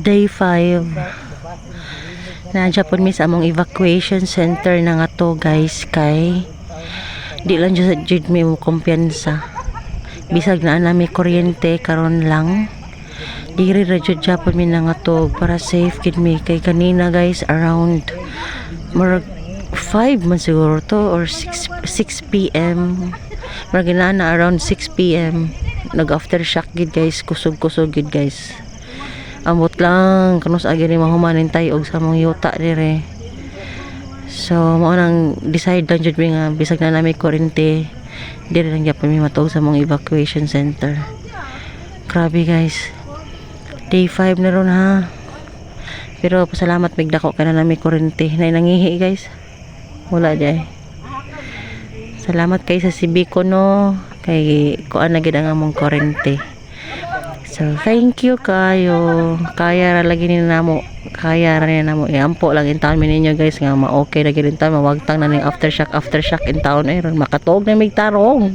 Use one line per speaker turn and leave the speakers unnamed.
Day 5. Nandiyan po mi sa among evacuation center na nga to guys, kay di lang jud mi mo kumpiyansa. Bisag na nami kuryente karon lang. Diri ra jud japon mi na nga to para safe gid mi, kay kanina guys around 5 man siguro to or 6 p.m. Maragina na around 6 p.m. nag aftershock gid guys, kusog gid guys. Ambot lang kanus agi ni mahumanin tayo og sa mong yuta dire. So mao nang decide lang jud mi nga bisag na nami kuryente dire lang gyapon mi matog sa mong evacuation center. Grabe guys, day 5 na ron ha, pero pasalamat migdako ka na nami kuryente. Nay nangihi guys, wala jay. Salamat kay sa Sibico no, kay kuan na gid ang among kuryente. So thank you kayo, kaya ra lagi ni namo, iampo lang in town ninyo guys nga ma-okay na gid in town, mawagtang na ning aftershock in town ay ron makatuog na mig tarong.